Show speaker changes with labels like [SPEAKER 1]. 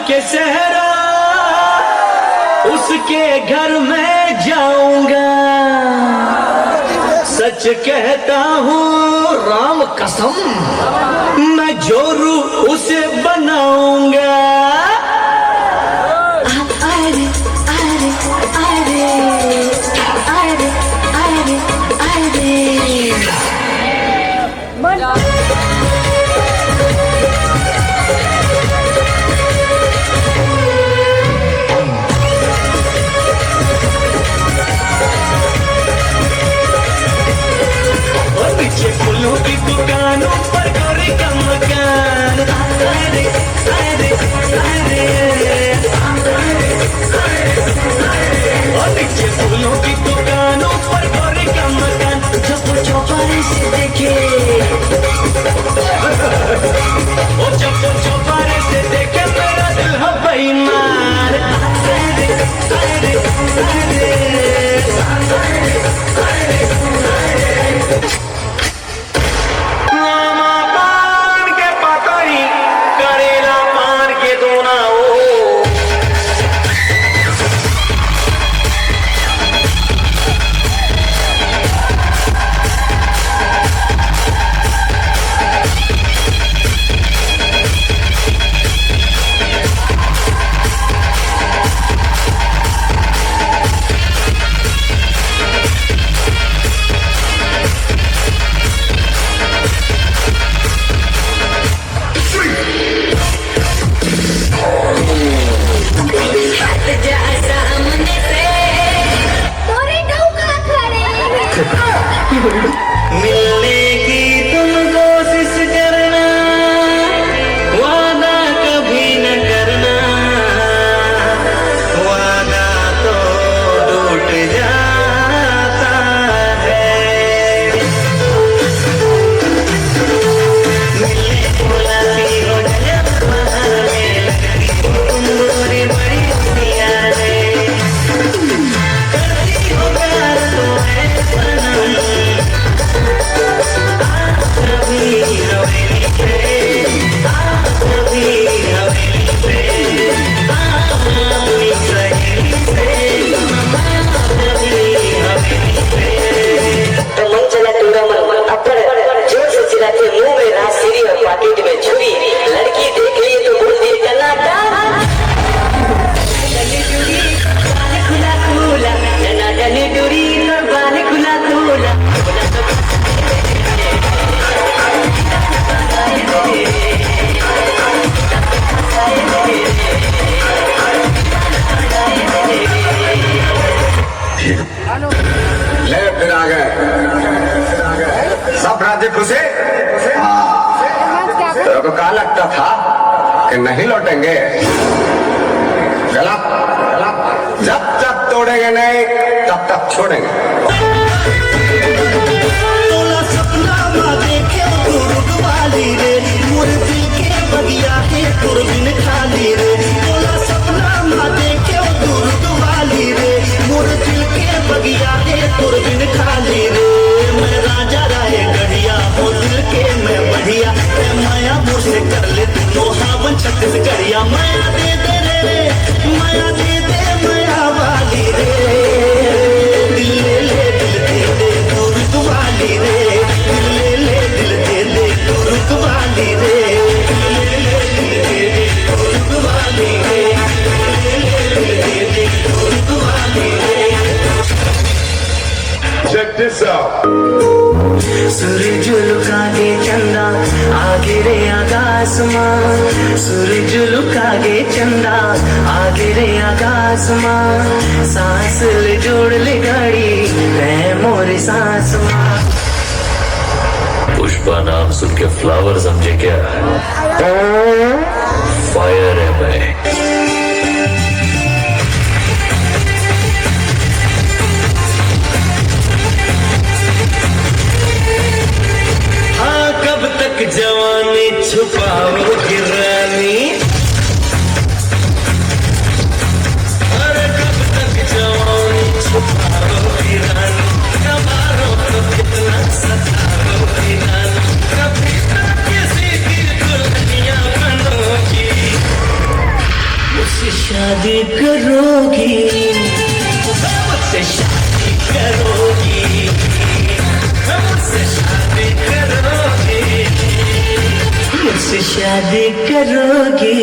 [SPEAKER 1] के सहरा उसके घर में जाऊंगा, सच कहता हूँ राम कसम, मैं जोरू उसे बनाऊंगा।
[SPEAKER 2] अरे अरे अरे अरे अरे अरे
[SPEAKER 1] पीछे फूलों की दुकानों पर गोरे का मकान। अरे अरे अरे और नीचे फूलों की दुकानों पर गोरे का मकान। जब चौपारे से देखे वो जब चौपारे से देखे मेरा दिल है बेईमान। अरे अरे अरे मिलने की तुम कोशिश करना, वादा कभी न करना, वादा तो टूट जाता है। मिलने बुलाती हो जब बहाने लगती हो तुम गोरी बड़ी प्यार है, करती हो प्यार तो है सनम। मुंह में राजश्री और पाकिट में छुरी, लड़की देख ली तो बोल दिए टनाटा खुला खुला, टनाटनी डोरी बाल खुला खुला।
[SPEAKER 3] ले फिर आ गए सब राधे खुशे। तेरे को कहा लगता था कि नहीं लौटेंगे? गलत, जब तक तोड़ेंगे नहीं तब तक छोड़ेंगे।
[SPEAKER 1] देखे वाली रे मुर्गी के बगिया के तुरबिन खाली रे, तोला सपना देखे वाली रे मुर्गी के बगिया के तुरबिन खाली रे। मैं राजा रहे गढ़िया हो दिल के मैं बढ़िया, माया मुझसे कर ले तू हावन छत्तीसगढ़िया। माया दे दे रे माया दे दे माया वाली रे, दिल ले ले दिल दे दे तुरक वाली रे, दिल ले ले दिल दे दे तुरक वाली रे, दिल ले ले दिल दे दे तुरक वाली रे, दिल ले ले दिल दे दे तुरक वाली रे।
[SPEAKER 3] Check this out.
[SPEAKER 1] सूरज लुका के चंदा आगे रे आकाश मां, सूरज लुका के चंदा आगे रे आकाश मां, सांस ले जोड़ ले गाड़ी है मोरी सांस मां। पुष्पा नाम सुन के फ्लावर समझे क्या? फायर है मैं। कब तक जवानी छुपाओगी रानी, अरे कब तक जवानी छुपाओगी रानी, कबारों को कितना सताओगी रानी, कभी तक किसी की दुल्हनिया बनो शादी करोगी मुझसे शादी करोगी मुझसे शादी करोगी मुझसे शादी करोगी